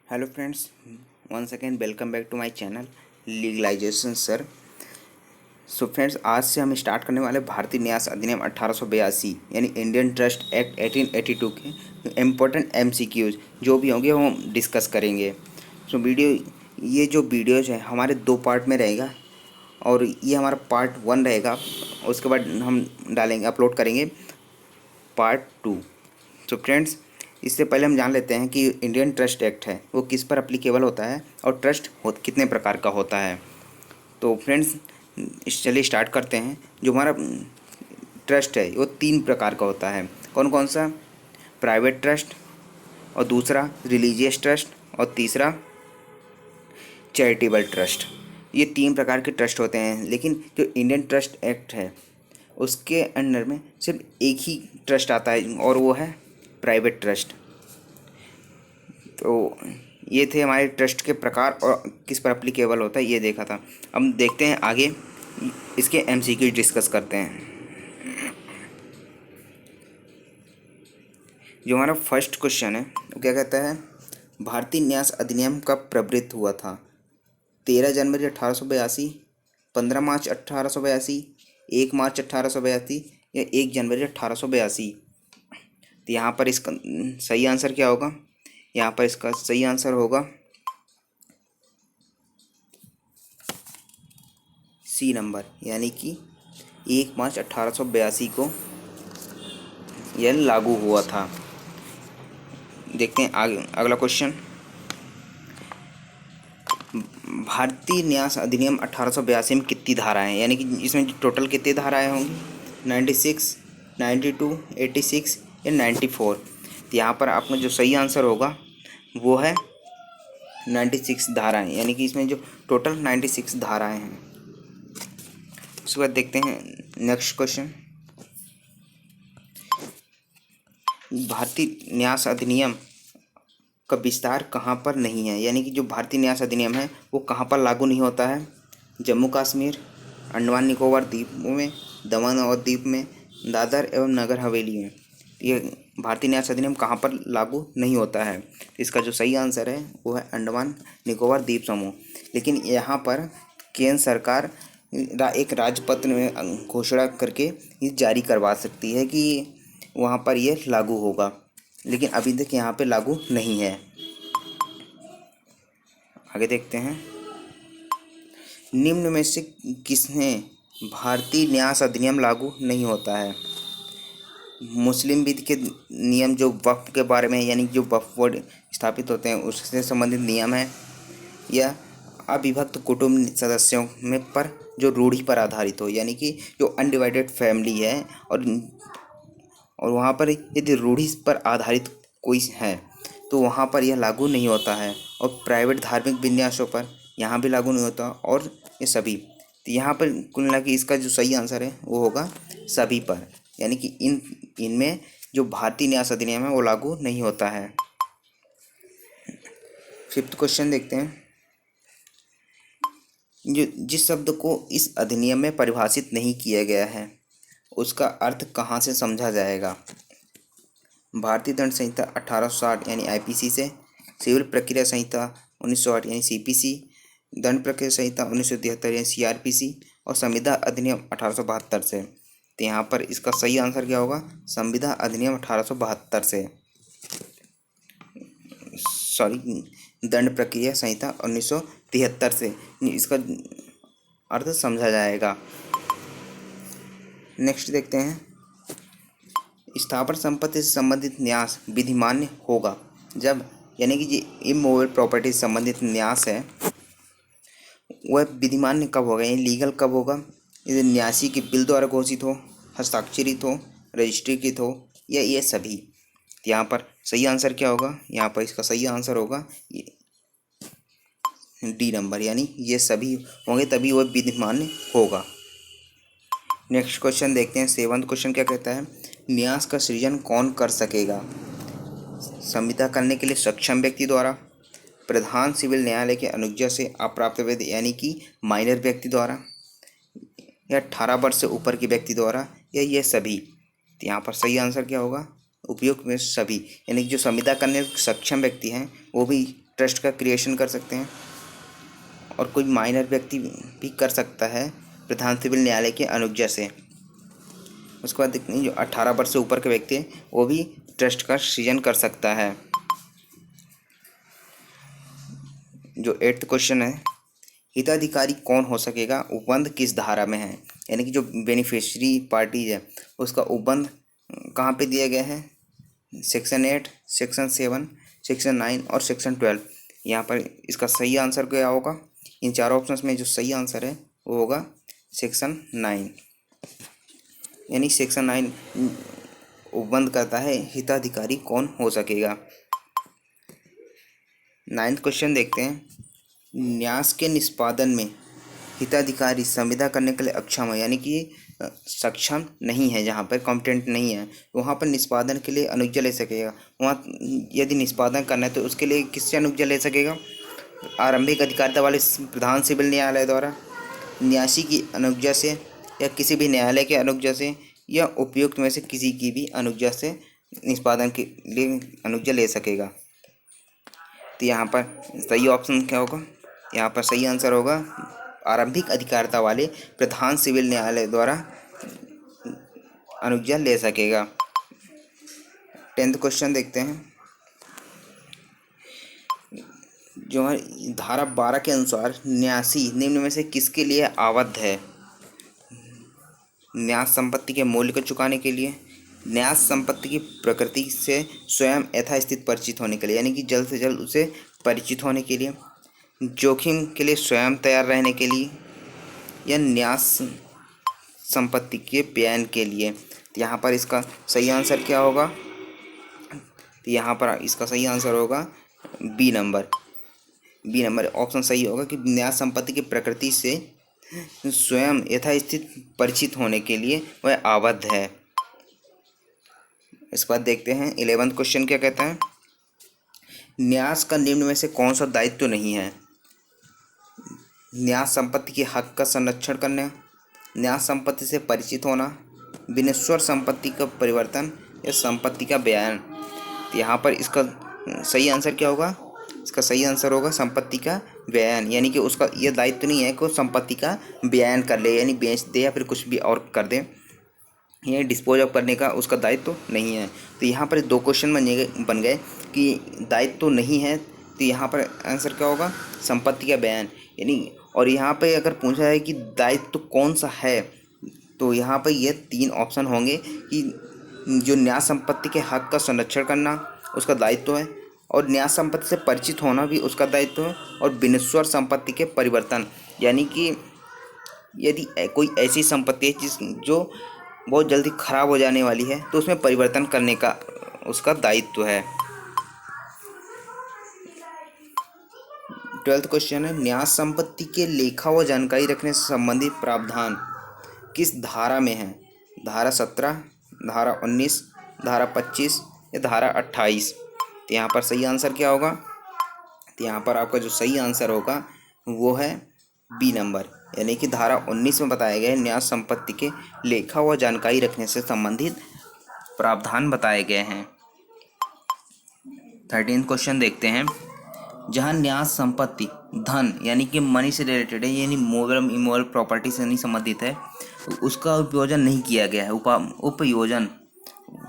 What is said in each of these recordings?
Hello friends, one second welcome back to my channel legalization sir. So friends, आज से हम start करने वाले भारतीय न्यास अधिनियम 1882 यानी इंडियन ट्रस्ट एक्ट 1882 के इम्पोर्टेंट एमसीक्यूज जो भी होंगे वो हम डिस्कस करेंगे। सो ये जो वीडियोज है हमारे दो पार्ट में रहेगा और ये हमारा पार्ट 1 रहेगा। उसके बाद हम अपलोड करेंगे पार्ट 2। सो फ्रेंड्स, इससे पहले हम जान लेते हैं कि इंडियन ट्रस्ट एक्ट है वो किस पर अप्लीकेबल होता है और ट्रस्ट कितने प्रकार का होता है। तो फ्रेंड्स, चलिए स्टार्ट करते हैं। जो हमारा ट्रस्ट है वो 3 प्रकार का होता है। कौन कौन सा? प्राइवेट ट्रस्ट, और दूसरा रिलीजियस ट्रस्ट, और तीसरा चैरिटेबल ट्रस्ट। ये 3 प्रकार के ट्रस्ट होते हैं, लेकिन जो इंडियन ट्रस्ट एक्ट है उसके अंडर में सिर्फ एक ही ट्रस्ट आता है और वो है प्राइवेट ट्रस्ट। तो ये थे हमारे ट्रस्ट के प्रकार और किस पर अप्लीकेबल होता है, ये देखा था। अब देखते हैं आगे, इसके एमसीक्यू डिस्कस करते हैं। जो हमारा फर्स्ट क्वेश्चन है वो क्या कहता है? भारतीय न्यास अधिनियम कब प्रवृत्त हुआ था? 13 जनवरी 1882, 15 मार्च 1882, 1 मार्च 1882 या 1 जनवरी 1882? तो यहाँ पर इसका सही आंसर क्या होगा? यहाँ पर इसका सही आंसर होगा सी नंबर, यानी कि 1 मार्च 1882 को यह लागू हुआ था। देखते हैं आगे अगला क्वेश्चन। भारतीय न्यास अधिनियम 1882 में कितनी धाराएं हैं, यानी कि इसमें टोटल कितनी धाराएं होंगी? 96, 92, 86 या 94? तो यहाँ पर आपका जो सही आंसर होगा वो है 96 धाराएं, यानी कि इसमें जो टोटल 96 धाराएं हैं। उसके बाद देखते हैं नेक्स्ट क्वेश्चन। भारतीय न्यास अधिनियम का विस्तार कहाँ पर नहीं है, यानी कि जो भारतीय न्यास अधिनियम है वो कहाँ पर लागू नहीं होता है? जम्मू कश्मीर, अंडमान निकोबार द्वीपों में, दमन और दीप में, दादर एवं नगर हवेली में। ये भारतीय न्यास अधिनियम कहाँ पर लागू नहीं होता है? इसका जो सही आंसर है वो है अंडमान निकोबार द्वीप समूह। लेकिन यहाँ पर केंद्र सरकार एक राजपत्र में घोषणा करके ये जारी करवा सकती है कि वहाँ पर ये लागू होगा, लेकिन अभी तक यहाँ पे लागू नहीं है। आगे देखते हैं। निम्न में से किसने भारतीय न्यास अधिनियम लागू नहीं होता है? मुस्लिम विधि के नियम जो वक्फ के बारे में, यानी जो वक्फ बोर्ड स्थापित होते हैं उससे संबंधित नियम है, या अविभक्त कुटुंब सदस्यों में पर जो रूढ़ी पर आधारित हो, यानी कि जो अनडिवाइडेड फैमिली है और वहाँ पर यदि रूढ़ी पर आधारित कोई है तो वहाँ पर यह लागू नहीं होता है। और प्राइवेट धार्मिक विन्यासों पर यहाँ भी लागू नहीं होता, और ये सभी। तो यहाँ पर कुल मिला के इसका जो सही आंसर है वो होगा सभी पर, यानी कि इनमें जो भारतीय न्यास अधिनियम है वो लागू नहीं होता है। 5th क्वेश्चन देखते हैं। जो जिस शब्द को इस अधिनियम में परिभाषित नहीं किया गया है उसका अर्थ कहाँ से समझा जाएगा? भारतीय दंड संहिता 1860 यानी आईपीसी से, सिविल प्रक्रिया संहिता 1908 यानी सीपीसी, दंड प्रक्रिया संहिता 1973 यानी सीआरपीसी, और संविदा अधिनियम 1872 से। तो यहाँ पर इसका सही आंसर क्या होगा? संविदा अधिनियम 1872 से, सॉरी, दंड प्रक्रिया संहिता 1973 से इसका अर्थ समझा जाएगा। नेक्स्ट देखते हैं। स्थावर संपत्ति से संबंधित न्यास विधिमान्य होगा जब, यानी कि जो इमूवेबल प्रॉपर्टी से संबंधित न्यास है वह विधिमान्य कब होगा, यानी लीगल कब होगा? यदि न्यासी के बिल द्वारा घोषित हो, हस्ताक्षरित हो, रजिस्ट्रीकृत हो, या ये सभी। यहाँ पर सही आंसर क्या होगा? यहाँ पर इसका सही आंसर होगा डी नंबर, यानी ये सभी होंगे तभी वह विधिमान्य होगा। नेक्स्ट क्वेश्चन देखते हैं। 7th क्वेश्चन क्या कहता है? न्यास का सृजन कौन कर सकेगा? संविदा करने के लिए सक्षम व्यक्ति द्वारा, प्रधान सिविल न्यायालय के अनुज्ञा से अप्राप्त वेद यानी कि माइनर व्यक्ति द्वारा, या 18 वर्ष से ऊपर के व्यक्ति द्वारा, या ये सभी। तो यहाँ पर सही आंसर क्या होगा? उपयुक्त में सभी, यानी कि जो संविदा करने सक्षम व्यक्ति हैं वो भी ट्रस्ट का क्रिएशन कर सकते हैं, और कोई माइनर व्यक्ति भी कर सकता है प्रधान सिविल न्यायालय की अनुज्ञा से। उसके बाद देखते हैं जो 18 वर्ष से ऊपर के व्यक्ति हैं वो भी ट्रस्ट का सृजन कर सकता है। जो 8th क्वेश्चन है, हिताधिकारी कौन हो सकेगा, उपबंध किस धारा में है। यानी कि जो बेनिफिशियरी पार्टीज है उसका उपबंध कहाँ पे दिया गया है, सेक्शन 8, सेक्शन 7, सेक्शन 9 और सेक्शन 12। यहाँ पर इसका सही आंसर क्या होगा, इन चारों ऑप्शंस में जो सही आंसर है वो होगा सेक्शन 9। यानी सेक्शन 9 उपबंध करता है हिताधिकारी कौन हो सकेगा। 9th क्वेश्चन देखते हैं, न्यास के निष्पादन में हिताधिकारी संविदा करने के लिए अक्षम है, यानी कि सक्षम नहीं है, जहाँ पर कॉम्पिटेंट नहीं है वहाँ पर निष्पादन के लिए अनुज्ञा ले सकेगा। वहाँ यदि निष्पादन करना है तो उसके लिए किससे अनुज्ञा ले सकेगा, आरंभिक अधिकारिता वाले प्रधान सिविल न्यायालय द्वारा, न्यासी की अनुज्ञा से, या किसी भी न्यायालय के अनुज्ञा से, या उपयुक्त में से किसी की भी अनुज्ञा से निष्पादन के लिए अनुज्ञा ले सकेगा। तो यहाँ पर सही ऑप्शन क्या होगा, यहाँ पर सही आंसर होगा आरंभिक अधिकारिता वाले प्रधान सिविल न्यायालय द्वारा अनुज्ञा ले सकेगा। 10th क्वेश्चन देखते हैं, जो है धारा 12 के अनुसार न्यासी निम्न में से किसके लिए आबद्ध है, न्यास संपत्ति के मूल्य को चुकाने के लिए, न्यास संपत्ति की प्रकृति से स्वयं यथास्थित परिचित होने के लिए, यानी कि जल्द से जल्द उसे परिचित होने के लिए, जोखिम के लिए स्वयं तैयार रहने के लिए, या न्यास संपत्ति के बयान के लिए। तो यहाँ पर इसका सही आंसर क्या होगा, तो यहाँ पर इसका सही आंसर होगा बी नंबर ऑप्शन सही होगा कि न्यास संपत्ति की प्रकृति से स्वयं यथास्थित परिचित होने के लिए वह आबद्ध है। इसके बाद देखते हैं 11th क्वेश्चन क्या कहता है, न्यास का निम्न में से कौन सा दायित्व नहीं है, न्यास संपत्ति के हक का संरक्षण करना, न्यास संपत्ति से परिचित होना, बिनेश्वर संपत्ति का परिवर्तन, या संपत्ति का बयान। तो यहाँ पर इसका सही आंसर क्या होगा, इसका सही आंसर होगा संपत्ति का बयान। यानी कि उसका यह दायित्व नहीं है कि वो संपत्ति का बयान कर ले, यानी बेच दे या फिर कुछ भी और कर दे, ये डिस्पोज ऑफ करने का उसका दायित्व नहीं है। तो यहाँ पर 2 क्वेश्चन बन गए कि दायित्व नहीं है, तो यहाँ पर आंसर क्या होगा, संपत्ति का बयान। यानी और यहाँ पे अगर पूछा है कि दायित्व कौन सा है, तो यहाँ पर ये 3 ऑप्शन होंगे कि जो न्यास संपत्ति के हक का संरक्षण करना उसका दायित्व है, और न्यास संपत्ति से परिचित होना भी उसका दायित्व है, और बिनेश्वर संपत्ति के परिवर्तन, यानी कि यदि कोई ऐसी संपत्ति है जो बहुत जल्दी खराब हो जाने वाली है तो उसमें परिवर्तन करने का उसका दायित्व है। 12th क्वेश्चन है, न्यास संपत्ति के लेखा व जानकारी रखने से संबंधित प्रावधान किस धारा में है, धारा 17, धारा 19, धारा 25 या धारा 28। तो यहाँ पर सही आंसर क्या होगा, तो यहाँ पर आपका जो सही आंसर होगा वो है बी नंबर, यानी कि धारा 19 में बताया गया है न्यास संपत्ति के लेखा व जानकारी रखने से संबंधित प्रावधान बताए गए हैं। 13th क्वेश्चन देखते हैं, जहाँ न्यास संपत्ति धन यानी कि मनी से रिलेटेड है, यानी मोरल इमोरल प्रॉपर्टी से नहीं संबंधित है, उसका उपयोजन नहीं किया गया है, उपयोजन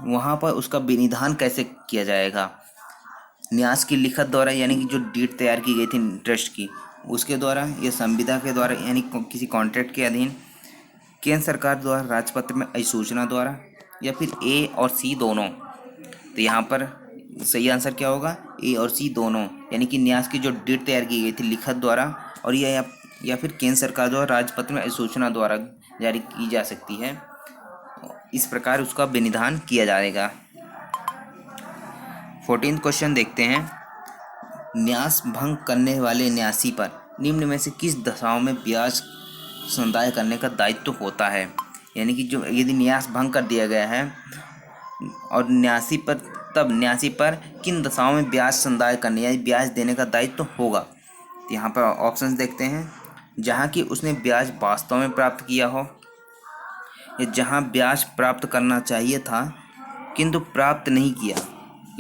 वहाँ पर उसका विनिधान कैसे किया जाएगा, न्यास की लिखत द्वारा, यानी कि जो डीड तैयार की गई थी ट्रस्ट की उसके द्वारा, या संविदा के द्वारा यानी किसी कॉन्ट्रैक्ट के अधीन, केंद्र सरकार द्वारा राजपत्र में अधिसूचना द्वारा, या फिर ए और सी दोनों। तो यहाँ पर सही आंसर क्या होगा, ए और सी दोनों, यानी कि न्यास की जो डीड तैयार की गई थी लिखत द्वारा, और या फिर केंद्र सरकार द्वारा राजपत्र में अधिसूचना द्वारा जारी की जा सकती है, इस प्रकार उसका विनिधान किया जाएगा। 14th क्वेश्चन देखते हैं, न्यास भंग करने वाले न्यासी पर निम्न में से किस दशाओं में ब्याज संदाय करने का दायित्व होता है, यानी कि जो यदि न्यास भंग कर दिया गया है और न्यासी पर किन दशाओं में ब्याज संदाय करने यानी ब्याज देने का दायित्व होगा। तो यहाँ पर ऑप्शंस देखते हैं, जहाँ कि उसने ब्याज वास्तव में प्राप्त किया हो, या जहाँ ब्याज प्राप्त करना चाहिए था किंतु प्राप्त नहीं किया,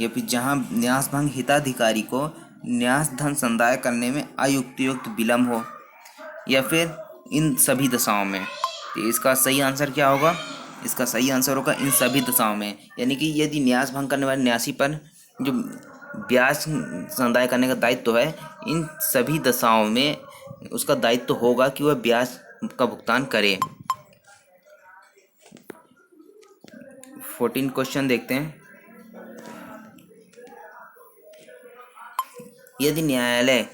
या फिर जहाँ न्यास भंग हिताधिकारी को न्यास धन संदाय करने में अयुक्तियुक्त विलम्ब हो, या फिर इन सभी दशाओं में। तो इसका सही आंसर क्या होगा? इसका सही आंसर होगा इन सभी दशाओं में। यानी कि यदि न्यास भंग करने वाले न्यासी पर जो ब्याज संदाय करने का दायित्व है, इन सभी दशाओं में उसका दायित्व होगा कि वह ब्याज का भुगतान करे। 14 क्वेश्चन देखते हैं। यदि न्यायालय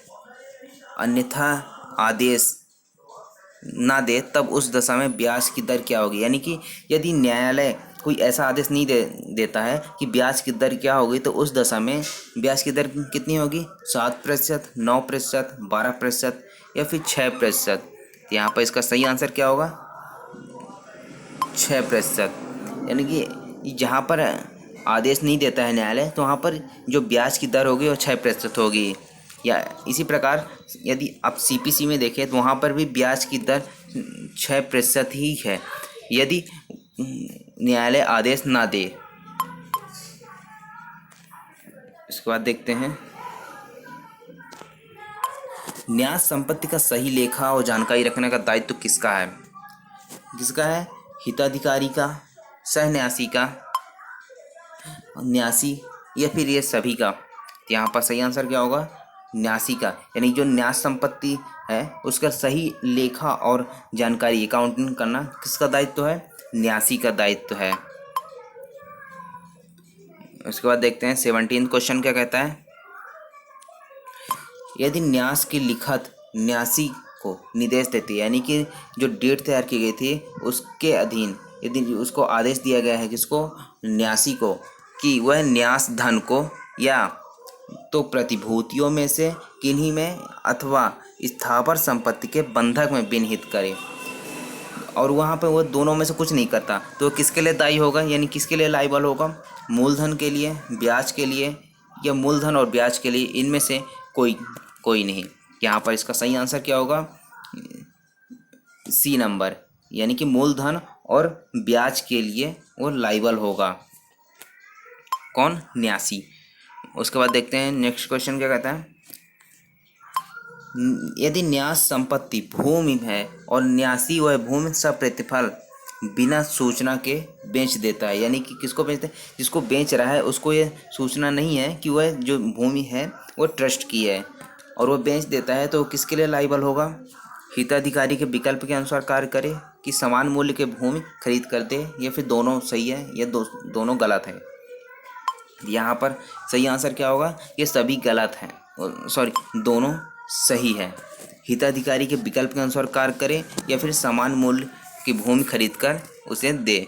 अन्यथा आदेश ना दे तब उस दशा में ब्याज की दर क्या होगी? यानी कि यदि न्यायालय कोई ऐसा आदेश नहीं देता है कि ब्याज की दर क्या होगी, तो उस दशा में ब्याज की दर कितनी होगी? 7%, 9%, 12% या फिर 6%। तो यहाँ पर इसका सही आंसर क्या होगा? 6%। यानी कि जहाँ पर आदेश नहीं देता है न्यायालय, तो वहाँ पर जो ब्याज की दर होगी वो 6% होगी। या इसी प्रकार यदि आप सीपीसी में देखें तो वहाँ पर भी ब्याज की दर 6% ही है, यदि न्यायालय आदेश ना दे। इसके बाद देखते हैं, न्यास संपत्ति का सही लेखा और जानकारी रखने का दायित्व किसका है? किसका है? हिताधिकारी का, सहन्यासी का, न्यासी, या फिर ये सभी का? तो यहाँ पर सही आंसर क्या होगा? न्यासी का। यानी जो न्यास संपत्ति है उसका सही लेखा और जानकारी अकाउंटिंग करना किसका दायित्व है? न्यासी का दायित्व है। उसके बाद देखते हैं 17 क्वेश्चन क्या कहता है। यदि न्यास की लिखत न्यासी को निर्देश देती है, यानी कि जो डेट तैयार की गई थी उसके अधीन यदि उसको आदेश दिया गया है, किसको? न्यासी को, कि वह न्यास धन को या तो प्रतिभूतियों में से किन्हीं में अथवा स्थावर संपत्ति के बंधक में विनिहित करे, और वहाँ पे वो दोनों में से कुछ नहीं करता, तो किसके लिए दायी होगा? यानी किसके लिए लायबल होगा? मूलधन के लिए, ब्याज के लिए, या मूलधन और ब्याज के लिए? इनमें से कोई नहीं। यहाँ पर इसका सही आंसर क्या होगा? सी नंबर, यानी कि मूलधन और ब्याज के लिए वो लायबल होगा। कौन? न्यासी। उसके बाद देखते हैं नेक्स्ट क्वेश्चन क्या कहता है। यदि न्यास संपत्ति भूमि है और न्यासी वह भूमि सप्रतिफल बिना सूचना के बेच देता है, यानी कि किसको बेचते हैं? जिसको बेच रहा है उसको ये सूचना नहीं है कि वह जो भूमि है वो ट्रस्ट की है, और वह बेच देता है, तो किसके लिए लायबल होगा? हिताधिकारी के विकल्प के अनुसार कार्य करे, कि समान मूल्य के भूमि खरीद कर दे, या फिर दोनों सही है या दोनों गलत है? यहाँ पर सही आंसर क्या होगा? ये सभी गलत हैं, सॉरी दोनों सही है। हिताधिकारी के विकल्प के अनुसार कार्य करे या फिर समान मूल्य की भूमि खरीद कर उसे दे।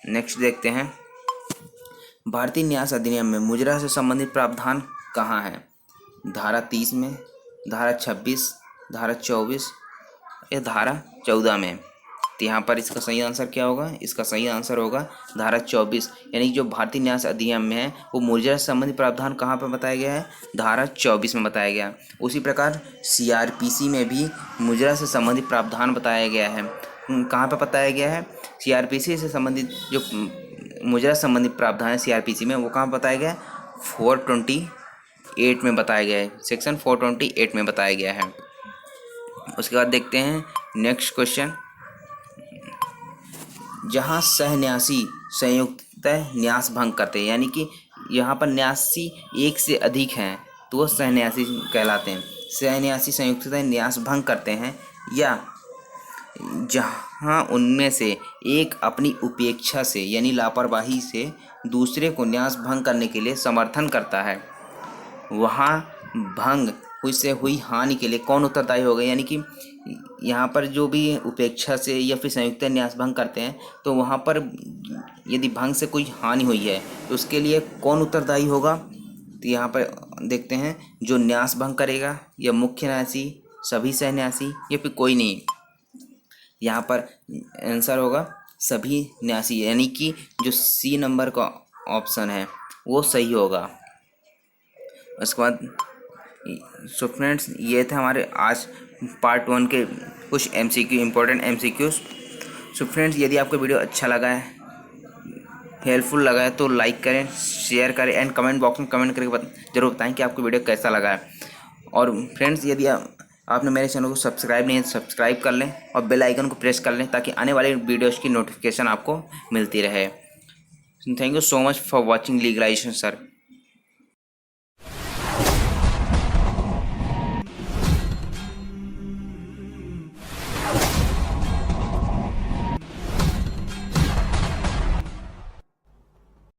नेक्स्ट देखते हैं, भारतीय न्यास अधिनियम में मुजरा से संबंधित प्रावधान कहाँ है? धारा 30 में, धारा 26, धारा 24 या धारा 14 में? तो यहाँ पर इसका सही आंसर क्या होगा? इसका सही आंसर होगा धारा 24। यानी जो भारतीय न्यास अधिनियम में है वो मुजरा से संबंधित प्रावधान कहाँ पर बताया गया है? धारा 24 में बताया गया। उसी प्रकार सीआरपीसी में भी मुजरा से संबंधित प्रावधान बताया गया है। कहाँ पर बताया गया है? सीआरपीसी से संबंधित जो मुजरा संबंधित प्रावधान है सीआरपीसी में, वो कहाँ बताया गया है? 428 में बताया गया है, सेक्शन 428 में बताया गया है। उसके बाद देखते हैं नेक्स्ट क्वेश्चन, जहाँ सहन्यासी संयुक्त न्यास भंग करते हैं, यानी कि यहाँ पर न्यासी एक से अधिक हैं तो वो सहन्यासी कहलाते हैं। सहन्यासी संयुक्त न्यास भंग करते हैं, या जहाँ उनमें से एक अपनी उपेक्षा से यानी लापरवाही से दूसरे को न्यास भंग करने के लिए समर्थन करता है, वहाँ भंग से हुई हानि के लिए कौन उत्तरदायी होगा? यानी कि यहाँ पर जो भी उपेक्षा से या फिर संयुक्त न्यास भंग करते हैं, तो वहाँ पर यदि भंग से कोई हानि हुई है तो उसके लिए कौन उत्तरदायी होगा? तो यहाँ पर देखते हैं, जो न्यास भंग करेगा, या मुख्य न्यासी, सभी सहन्यासी, या फिर कोई नहीं? यहाँ पर आंसर होगा सभी न्यासी, यानी कि जो सी नंबर का ऑप्शन है वो सही होगा। उसके बाद सो फ्रेंड्स, ये थे हमारे आज पार्ट 1 के कुछ MCQ, important MCQs. So friends, यदि आपको वीडियो अच्छा लगा है हेल्पफुल लगा है तो लाइक करें, शेयर करें एंड कमेंट बॉक्स में कमेंट करके जरूर बताएं कि आपको वीडियो कैसा लगा है। और फ्रेंड्स, यदि आपने मेरे चैनल को सब्सक्राइब नहीं है तो सब्सक्राइब कर लें और बेल आइकन को प्रेस कर लें ताकि आने वाली वीडियोज़ की नोटिफिकेशन आपको मिलती रहे। Thank you so much for watching legalisation sir.